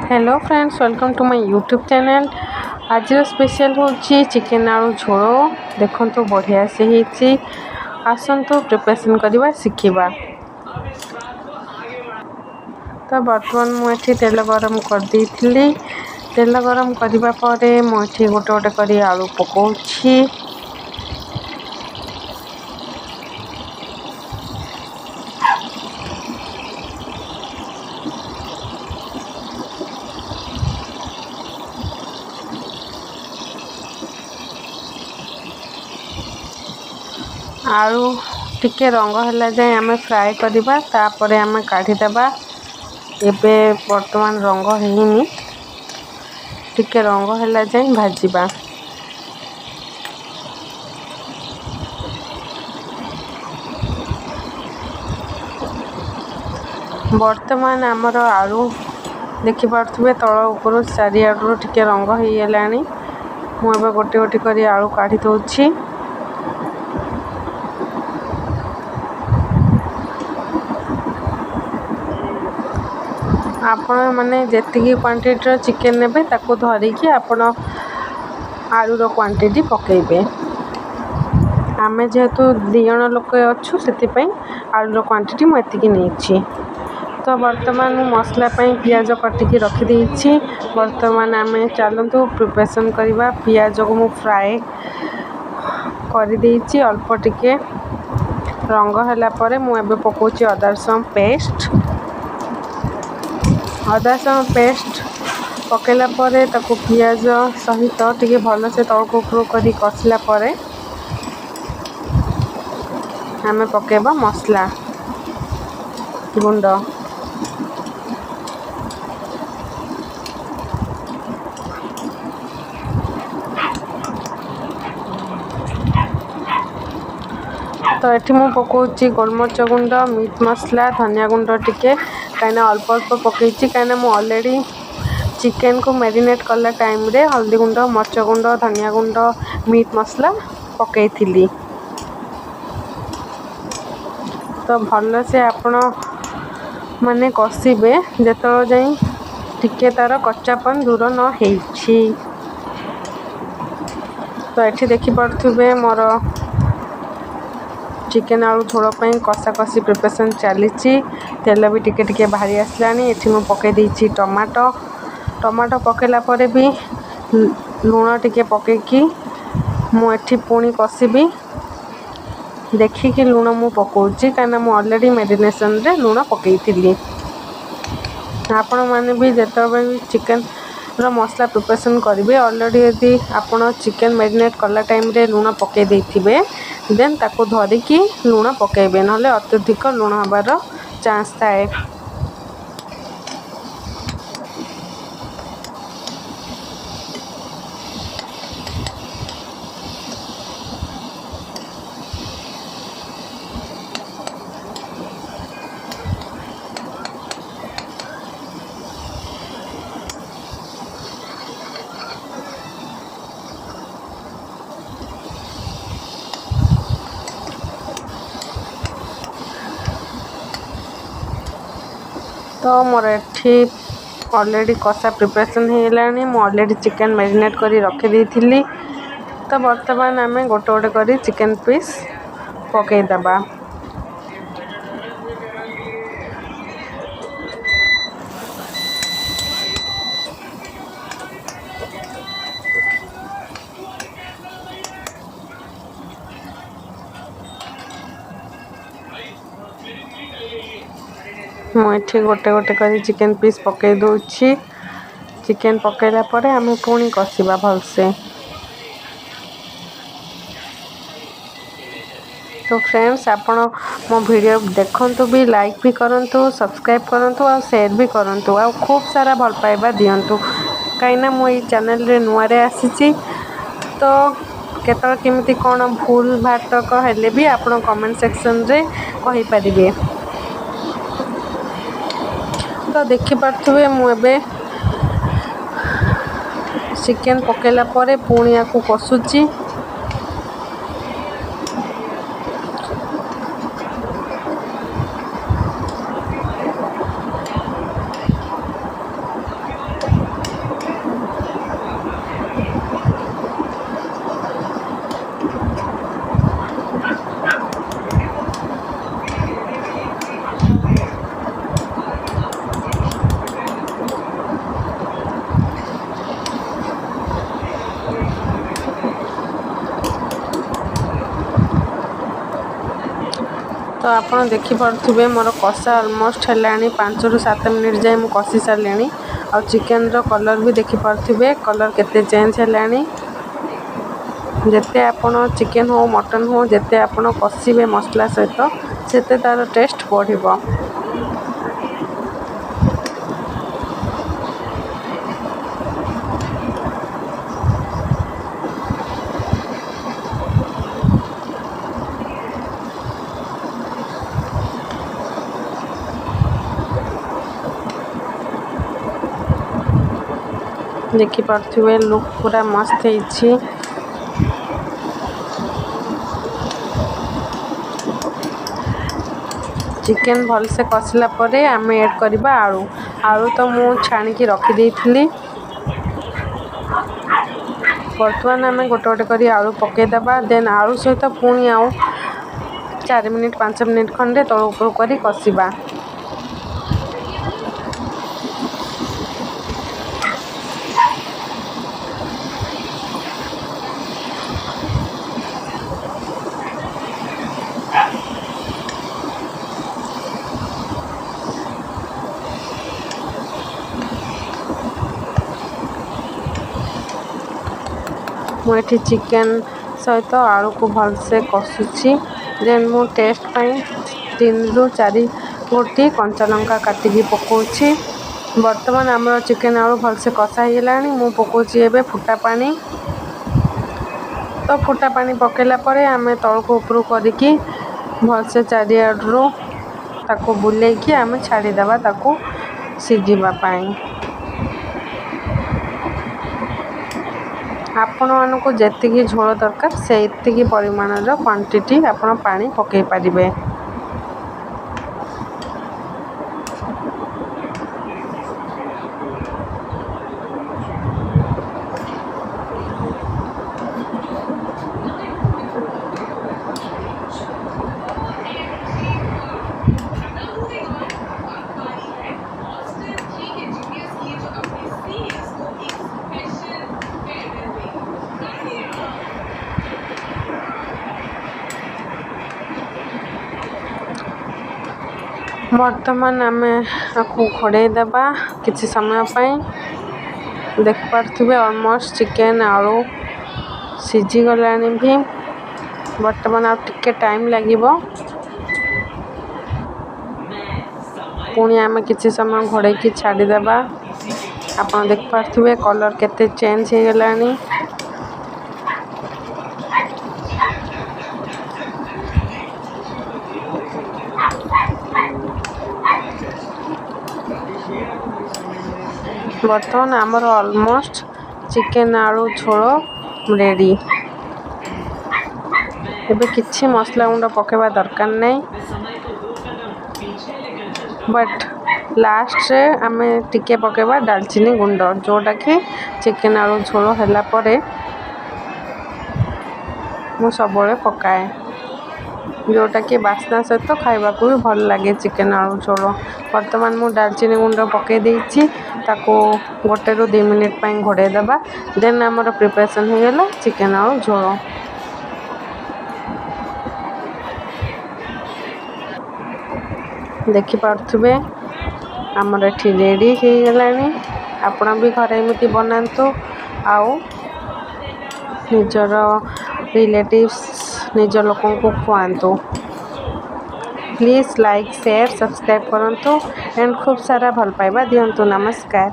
Hello friends, welcome to my YouTube channel. आज special हूँ chicken आलू झोल। देखो तो बढ़िया से ही आसतु प्रिपरेशन करवा शिखा। तो बर्तमान मुझे तेल गरम कर दी। तेल गरम करने पर मुझे गोटे गोटे कर आलू पकाउछि। आलू टिके रंग है जाए आम फ्राए करवा, तापर आम काढ़ीदेवा। एबे वर्तमान रंग हैनी, टिके रंग है जाए भाजवा। वर्तमान आमर आलू देखिपे तल ऊपर चारिआडू टिके रंग हो गलानी। मुझे गोटे गोटे कर आलू काढ़ी दौची। आपण मैंने जी क्वांटिटी चिकेन ने धरिकी आपण आलूर क्वांटिटी पकेबे। आमे जेहेतु 2 जण लोक अच्छु से आलूर क्वांटिटी मुझे नहीं। तो वर्तमान मसला पियाज कटिकी रखीदे। वर्तमान आम चलतु प्रिपरेशन करवा। पियाज को मु फ्राए कर अल्प टिके रंग है मुझे पकाउची अदा रसुण पेस्ट। अदा रसुण पेस्ट पकेला पियाज सहित टिके भल से तौक ऊपर कर कसला आम पकेबा मसला गुंड। तो ये मुझे पकाउची गोलमरीच गुंड, मीट मसला, धनिया गुंड टिके कहीं अल्प अल्प पकई कहीं मुझे ऑलरेडी चिकेन को मैरिनेट कला टाइम रे हल्दी गुंड, मर्च गुंड, धनिया गुंड, मीट मसला पकई थी। तो भल से आपण माने कषिबे जो जाए टिके तार कच्चापन दूर न होइछि। तो ये देखिपे मोर चिकेन आलू झोल कषा कषी प्रिपरेशन चली। तेल भी टिके टिके बाहरी आसलानी। ये मुझे पकई टमाटो। टमाटो पकेला परे भी लुण टिके पकईकी मुझे पुणी कषिबी। देखिकी लुण मु पकाउची कहीं मुझे ऑलरेडी मेरिनेशन रे लुण पकई थी। आपण मैंने भी जिते भी चिकेन मसला प्रिपरेशन करेंगे ऑलरेडी यदि आपण चिकेन मैरिनेट कला टाइम रे लुण पकई देथिबे देन ताको धरिकी लुण पकेबे, नले अत्यधिक लुण हबार चांस थाए। तो मोर एठी ऑलरेडी कषा प्रिपरेशन हो गलानी। मु ऑलरेडी चिकेन मैरिनेट कर रखी थी। तो वर्तमान आम गोटे गोटे कर चिकेन पीस पकईदबा। मुझे गोटे गोटे कर चिकेन पीस पकई दूची। चिकेन पकईला परे आम पुणी कषिबा भलसे। तो फ्रेंड्स, आपण मो वीडियो देखंतु भी, लाइक भी करंतु, सब्सक्राइब करंतु और शेयर भी करंतु और खूब सारा भल पाइबा दियंतु। कहीं मु ये चैनल रे नुआ रे आसीची। तो केतल केमिति कोन भूल भाटक हेले भी आपण कमेंट सेक्शन रे कहि परिबे। तो देखि पार्थुबे मु एबे चिकेन पकेला परे पुणी याकू कसुची। तो ଆପଣ ଦେଖିପାରୁଥିବେ ମୋର କଷା ଅଲମୋଷ୍ଟ ହେଲାଣି 5ରୁ 7 ମିନିଟ୍ ଯାଏ ମୁଁ କଷି ସାରିଲିଣି। ଆଉ ଚିକେନର କଲର୍ ବି ଦେଖିପାରୁଥିବେ କଲର୍ କେତେ ଚେଞ୍ଜ ହେଲାଣି। ଯେତେ ଆପଣ ଚିକେନ ହଉ ମଟନ ହଉ ଯେତେ ଆପଣ କଷିବେ ମସଲା ସହିତ ସେତେ ତା'ର ଟେଷ୍ଟ ବଢ଼ିବ। ଦେଖିପାରୁଥିବେ ଲୁକ୍ ପୁରା ମସ୍ତ ହେଇଛି। ଚିକେନ ଭଲସେ କଷିଲା ପରେ ଆମେ ଆଡ଼୍ କରିବା ଆଳୁ। ଆଳୁ ତ ମୁଁ ଛାଣିକି ରଖିଦେଇଥିଲି। ବର୍ତ୍ତମାନ ଆମେ ଗୋଟେ ଗୋଟେ କରି ଆଳୁ ପକାଇଦେବା। ଦେନ୍ ଆଳୁ ସହିତ ପୁଣି ଆଉ 4 ମିନିଟ୍ 5 ମିନିଟ୍ ଖଣ୍ଡେ ତଳ ଉପର କରି କଷିବା। ମୁଁ ଏଠି ଚିକେନ ସହିତ ଆଳୁକୁ ଭଲସେ କଷୁଛି। ଦେନ୍ ମୁଁ ଟେଷ୍ଟ ପାଇଁ 3ରୁ 4 ଗୋଟି କଞ୍ଚା ଲଙ୍କା କାଟିକି ପକାଉଛି। ବର୍ତ୍ତମାନ ଆମର ଚିକେନ ଆଳୁ ଭଲସେ କଷା ହେଇଗଲାଣି। ମୁଁ ପକାଉଛି ଏବେ ଫୁଟା ପାଣି। ତ ଫୁଟା ପାଣି ପକାଇଲା ପରେ ଆମେ ତଳକୁ ଉପରୁ କରିକି ଭଲସେ ଚାରିଆଡ଼ରୁ ତାକୁ ବୁଲେଇକି ଆମେ ଛାଡ଼ିଦେବା ତାକୁ ସିଝିବା ପାଇଁ। ଆପଣମାନଙ୍କୁ ଯେତିକି ଝୋଳ ଦରକାର ସେତିକି ପରିମାଣର କ୍ୱାଣ୍ଟିଟି ଆପଣ ପାଣି ପକାଇ ପାରିବେ। ବର୍ତ୍ତମାନ ଆମେ ଆକୁ ଘୋଡ଼େଇ ଦେବା କିଛି ସମୟ ପାଇଁ। ଦେଖିପାରୁଥିବେ ଅଲମୋଷ୍ଟ ଚିକେନ ଆଳୁ ସିଝିଗଲାଣି ବି। ବର୍ତ୍ତମାନ ଆଉ ଟିକେ ଟାଇମ୍ ଲାଗିବ। ପୁଣି ଆମେ କିଛି ସମୟ ଘୋଡ଼େଇକି ଛାଡ଼ିଦେବା। ଆପଣ ଦେଖିପାରୁଥିବେ କଲର୍ କେତେ ଚେଞ୍ଜ ହେଇଗଲାଣି। ବର୍ତ୍ତମାନ ଆମର ଅଲମୋଷ୍ଟ ଚିକେନ ଆଳୁ ଝୋଳ ରେଡ଼ି। ଏବେ କିଛି ମସଲା ଗୁଣ୍ଡ ପକାଇବା ଦରକାର ନାହିଁ। ବଟ୍ ଲାଷ୍ଟରେ ଆମେ ଟିକେ ପକାଇବା ଡାଲଚିନି ଗୁଣ୍ଡ, ଯେଉଁଟାକି ଚିକେନ ଆଳୁ ଝୋଳ ହେଲା ପରେ ମୁଁ ସବୁବେଳେ ପକାଏ, ଯେଉଁଟାକି ବାସ୍ନା ସହିତ ଖାଇବାକୁ ବି ଭଲ ଲାଗେ ଚିକେନ ଆଳୁ ଝୋଳ। ବର୍ତ୍ତମାନ ମୁଁ ଡାଲଚିନି ଗୁଣ୍ଡ ପକାଇ ଦେଇଛି। ତାକୁ 1ରୁ 2 ମିନିଟ୍ ପାଇଁ ଘୋଡ଼େଇ ଦେବା। ଦେନ୍ ଆମର ପ୍ରିପାରେସନ୍ ହେଇଗଲା ଚିକେନ ଆଳୁ ଝୋଳ। ଦେଖିପାରୁଥିବେ ଆମର ଏଠି ରେଡ଼ି ହେଇଗଲାଣି। ଆପଣ ବି ଘରେ ଏମିତି ବନାନ୍ତୁ ଆଉ ନିଜର ରିଲେଟିଭ୍ସ ନିଜ ଲୋକଙ୍କୁ ଖୁଆନ୍ତୁ। ପ୍ଲିଜ୍ ଲାଇକ୍ ସେୟାର ସବସ୍କ୍ରାଇବ୍ କରନ୍ତୁ ଆଣ୍ଡ ଖୁବ୍ ସାରା ଭଲ ପାଇବା ଦିଅନ୍ତୁ। ନମସ୍କାର।